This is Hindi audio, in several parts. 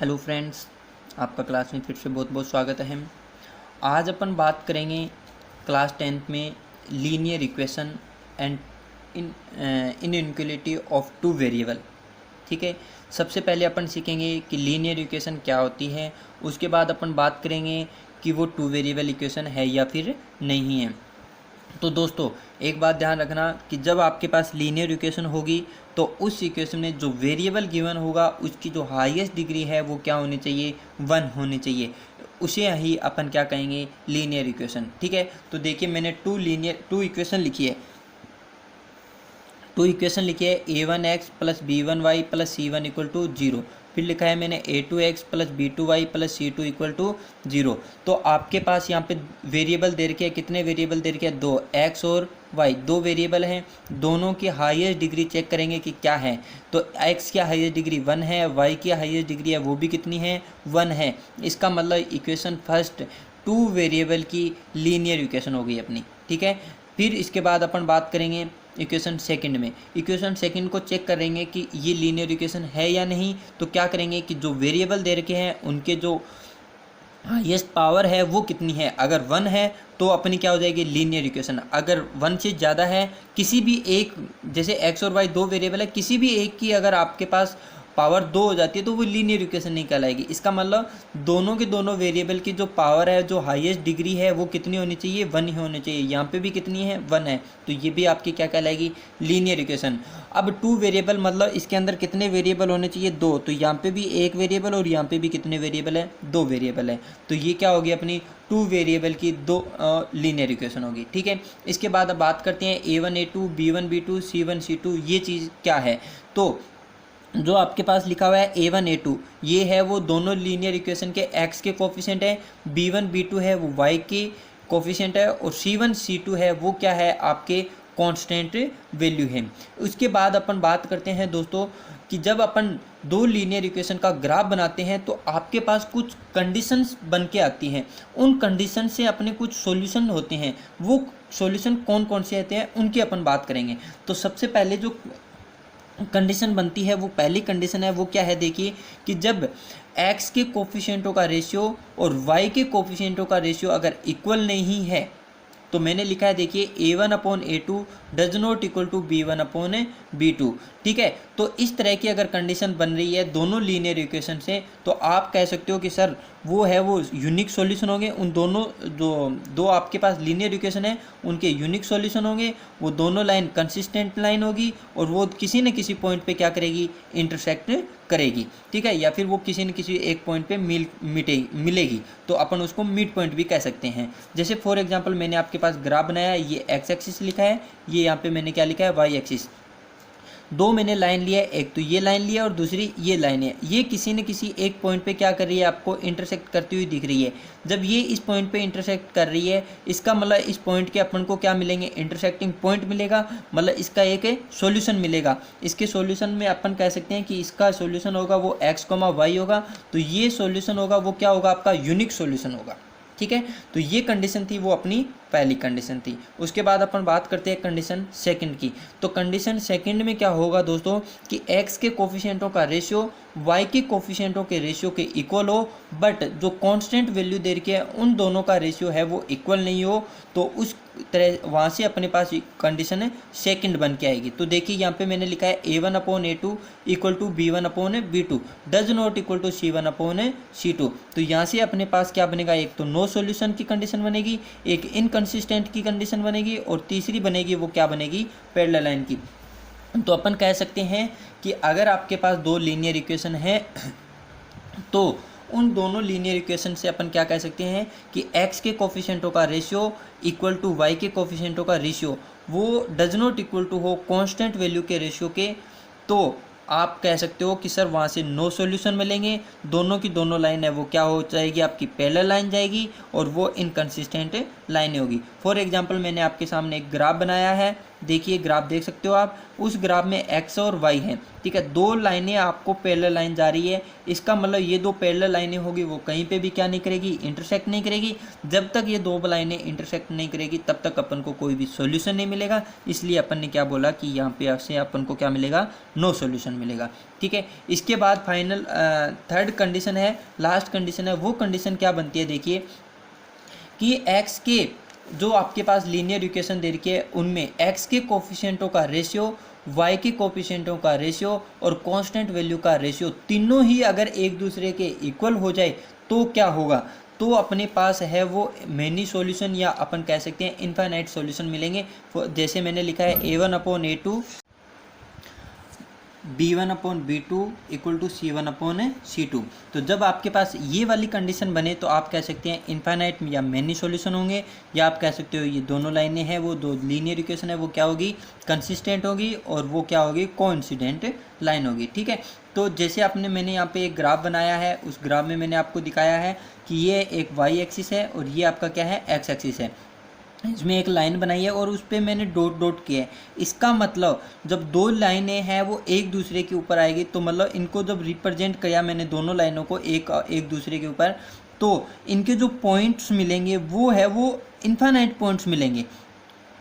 हेलो फ्रेंड्स, आपका क्लास में फिर से बहुत बहुत स्वागत है। आज अपन बात करेंगे क्लास 10th में linear equation and inequality of two variable. ठीक है, सबसे पहले अपन सीखेंगे कि लीनियर इक्वेशन क्या होती है। उसके बाद अपन बात करेंगे कि वो टू वेरिएबल इक्वेशन है या फिर नहीं है। तो दोस्तों, एक बात ध्यान रखना कि जब आपके पास लीनियर इक्वेशन होगी तो उस इक्वेशन में जो वेरिएबल गिवन होगा उसकी जो हाईएस्ट डिग्री है वो क्या होनी चाहिए, 1 होनी चाहिए। उसे ही अपन क्या कहेंगे, लीनियर इक्वेशन। ठीक है, तो देखिए मैंने टू इक्वेशन लिखी है। a1x plus b1y plus c1 equal to 0। फिर लिखा है मैंने a2x plus b2y plus c2 equal to 0। तो आपके पास यहाँ पे वेरिएबल दे रखे हैं, कितने वेरिएबल दे रखे हैं, दो, x और y, दो वेरिएबल हैं। दोनों की हाईएस्ट डिग्री चेक करेंगे कि क्या है। तो x की हाईएस्ट डिग्री 1 है, y की हाईएस्ट डिग्री है वो भी कितनी है, 1 है। इसका मतलब इक्वेशन फर्स्ट टू वेरिएबल की लीनियर इक्वेशन हो गई अपनी। ठीक है, फिर इसके बाद अपन बात करेंगे इक्वेशन सेकंड में। इक्वेशन सेकंड को चेक करेंगे कि ये लीनियर इक्वेशन है या नहीं। तो क्या करेंगे कि जो वेरिएबल दे रखे हैं उनके जो हाईएस्ट पावर है वो कितनी है। अगर 1 है तो अपनी क्या हो जाएगी, लीनियर इक्वेशन। अगर 1 से ज़्यादा है, किसी भी एक, जैसे x और y दो वेरिएबल है, किसी भी एक की अगर आपके पास पावर 2 हो जाती है तो वो लीनियर इक्वेशन नहीं कहलाएगी। इसका मतलब दोनों के दोनों वेरिएबल की जो पावर है, जो हाईएस्ट डिग्री है वो कितनी होनी चाहिए, 1 ही होनी चाहिए। यहाँ पे भी कितनी है, 1 है। तो ये भी आपकी क्या कहलाएगी, लीनियर इक्वेशन। अब टू वेरिएबल मतलब इसके अंदर कितने वेरिएबल होने चाहिए, 2। तो यहाँ पे भी एक वेरिएबल और यहाँ पे भी कितने वेरिएबल है, 2 वेरिएबल है। तो ये क्या होगी, अपनी टू वेरिएबल की दो लीनियर इक्वेशन होगी। ठीक है, इसके बाद अब बात करते हैं a1 a2 b1 b2 c1 c2 ये चीज़ क्या है। तो जो आपके पास लिखा हुआ है a1 a2, ये है वो दोनों लीनियर इक्वेशन के x के कोफिशिएंट है, b1 b2 है वो y के कोफिशिएंट है, और c1 c2 है वो क्या है, आपके कांस्टेंट वैल्यू है। उसके बाद अपन बात करते हैं दोस्तों कि जब अपन दो लीनियर इक्वेशन का ग्राफ बनाते हैं तो आपके पास कुछ कंडीशंस बन के आती हैं। उन कंडीशन से अपने कुछ सॉल्यूशन होते हैं। वो सॉल्यूशन कौन कौन से होते हैं उनकी अपन बात करेंगे। तो सबसे पहले जो कंडीशन बनती है, वो पहली कंडीशन है वो क्या है, देखिए कि जब x के कोफिशिएंटों का रेशियो और y के कोफिशिएंटों का रेशियो अगर इक्वल नहीं है, तो मैंने लिखा है देखिए a1/a2 does not equal to b1/b2। ठीक है, तो इस तरह की अगर कंडीशन बन रही है दोनों लीनियर इक्वेशन से, तो आप कह सकते हो कि सर वो है वो यूनिक सॉल्यूशन होंगे। उन दोनों जो दो आपके पास लीनियर इक्वेशन है उनके यूनिक सॉल्यूशन होंगे। वो दोनों लाइन कंसिस्टेंट लाइन होगी और वो किसी न किसी पॉइंट पे क्या करेगी, इंटरसेक्ट करेगी। ठीक है, या फिर वो किसी न किसी एक पॉइंट पे मिलेगी। तो अपन उसको मिड पॉइंट भी कह सकते हैं। जैसे फॉर एग्जांपल मैंने आपके पास ग्राफ बनाया है, ये एक्स एक्सिस लिखा है, ये यहाँ पे मैंने क्या लिखा है, वाई एक्सिस। दो मैंने लाइन लिया है, एक तो ये लाइन लिया और दूसरी ये लाइन है। ये किसी न किसी एक पॉइंट पे क्या कर रही है, आपको इंटरसेक्ट करती हुई दिख रही है। जब ये इस पॉइंट पे इंटरसेक्ट कर रही है, इसका मतलब इस पॉइंट के अपन को क्या मिलेंगे, इंटरसेक्टिंग पॉइंट मिलेगा, मतलब इसका एक सॉल्यूशन मिलेगा। इसके सॉल्यूशन में अपन कह सकते हैं कि इसका सॉल्यूशन होगा वो x, y होगा। तो ये सॉल्यूशन होगा वो क्या होगा, आपका यूनिक सॉल्यूशन होगा। ठीक है, तो ये कंडीशन थी वो अपनी पहली कंडीशन थी। उसके बाद अपन बात करते हैं कंडीशन सेकंड की। तो कंडीशन सेकंड में क्या होगा दोस्तों कि x के कोफिशिएंटों का रेशियो y के कोफिशिएंटों के रेशियो के इक्वल हो, बट जो कांस्टेंट वैल्यू दे रखी है उन दोनों का रेशियो है वो इक्वल नहीं हो। तो उस तरह वहाँ से अपने पास कंडीशन सेकंड बन के आएगी। तो देखिए यहाँ पे मैंने लिखा है a1/a2 equal to b1/b2 does not equal to c1/c2। तो यहाँ से अपने पास क्या बनेगा, एक तो नो सॉल्यूशन की कंडीशन बनेगी, एक इनकंसिस्टेंट की कंडीशन बनेगी, और तीसरी बनेगी वो क्या बनेगी, पैरेलल लाइन की। तो अपन कह सकते हैं कि अगर आपके पास दो लीनियर इक्वेशन है तो उन दोनों लीनियर इक्वेशन से अपन क्या कह सकते हैं कि x के कोफिशिएंटों का रेशियो इक्वल टू y के कोफिशिएंटों का रेशियो वो डज नॉट इक्वल टू हो कांस्टेंट वैल्यू के रेशियो के। तो आप कह सकते हो कि सर वहाँ से नो सॉल्यूशन मिलेंगे। दोनों की दोनों लाइन है वो क्या हो जाएगी, आपकी पैरेलल लाइन जाएगी, और वो इनकंसिस्टेंट लाइनें होगी। फॉर एग्जांपल मैंने आपके सामने एक ग्राफ बनाया है, देखिए ग्राफ देख सकते हो आप, उस ग्राफ में एक्स और वाई है, ठीक है, दो लाइनें आपको पैरेलल लाइन जा रही है। इसका मतलब ये दो पैरेलल लाइनें होगी वो कहीं पे भी क्या नहीं करेगी, इंटरसेक्ट नहीं करेगी। जब तक ये दो लाइनें इंटरसेक्ट नहीं करेगी तब तक अपन को कोई भी सॉल्यूशन नहीं मिलेगा। इसलिए अपन ने क्या बोला कि यहाँ पे आपसे अपन को क्या मिलेगा, नो सॉल्यूशन मिलेगा, ठीक है। इसके बाद फाइनल थर्ड कंडीशन है, लास्ट कंडीशन है, वो कंडीशन क्या बनती है देखिए कि एक्स के जो आपके पास लीनियर इक्वेशन दे रखी है उनमें एक्स के कोफिशिएंटों का रेशियो, वाई के कोफिशिएंटों का रेशियो और कांस्टेंट वैल्यू का रेशियो तीनों ही अगर एक दूसरे के इक्वल हो जाए तो क्या होगा, तो अपने पास है वो मैनी सॉल्यूशन या अपन कह सकते हैं इनफाइनाइट सॉल्यूशन मिलेंगे। जैसे मैंने लिखा है A1/A2 B1/B2 equal to C1/C2। तो जब आपके पास ये वाली कंडीशन बने तो आप कह सकते हैं इनफाइनाइट या मैनी सॉल्यूशन होंगे, या आप कह सकते हो ये दोनों लाइनें हैं वो दो लीनियर इक्वेशन है वो क्या होगी, कंसिस्टेंट होगी, और वो क्या होगी, कोइंसिडेंट लाइन होगी, ठीक है। तो जैसे मैंने यहाँ पे एक ग्राफ बनाया है, उस ग्राफ में मैंने आपको दिखाया है कि ये एक वाई एक्सिस है और ये आपका क्या है, एक्स एक्सिस है। इसमें एक लाइन बनाई है और उस पर मैंने डॉट डॉट किया है। इसका मतलब जब दो लाइनें हैं वो एक दूसरे के ऊपर आएगी तो मतलब इनको जब रिप्रेजेंट किया मैंने दोनों लाइनों को एक दूसरे के ऊपर, तो इनके जो पॉइंट्स मिलेंगे वो है वो इनफाइनाइट पॉइंट्स मिलेंगे,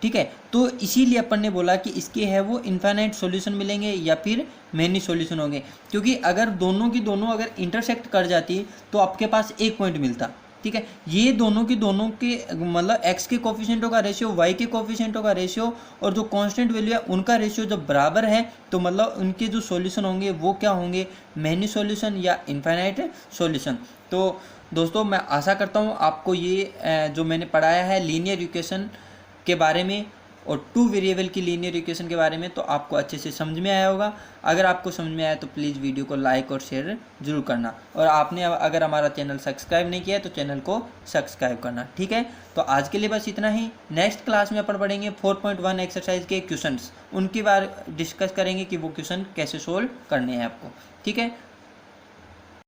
ठीक है। तो इसीलिए अपन ने बोला कि इसके है वो इनफाइनाइट सॉल्यूशन मिलेंगे या फिर मैनी सॉल्यूशन होंगे, क्योंकि अगर दोनों की दोनों अगर इंटरसेक्ट कर जाती तो आपके पास एक पॉइंट मिलता, ठीक है। ये दोनों के मतलब एक्स के कोफिशिएंटों का रेशियो, वाई के कोफिशिएंटों का रेशियो और जो कांस्टेंट वैल्यू है उनका रेशियो जब बराबर है तो मतलब उनके जो सॉल्यूशन होंगे वो क्या होंगे, मैनी सॉल्यूशन या इनफाइनाइट सॉल्यूशन। तो दोस्तों मैं आशा करता हूँ आपको ये जो मैंने पढ़ाया है लीनियर इक्वेशन के बारे में और टू वेरिएबल की लीनियर इक्वेशन के बारे में तो आपको अच्छे से समझ में आया होगा। अगर आपको समझ में आया तो प्लीज़ वीडियो को लाइक और शेयर जरूर करना, और आपने अगर हमारा चैनल सब्सक्राइब नहीं किया है तो चैनल को सब्सक्राइब करना, ठीक है। तो आज के लिए बस इतना ही। नेक्स्ट क्लास में अपन पढ़ेंगे 4.1 एक्सरसाइज के क्वेश्चंस, उनकी बार डिस्कस करेंगे कि वो क्वेश्चन कैसे सोल्व करने हैं आपको, ठीक है।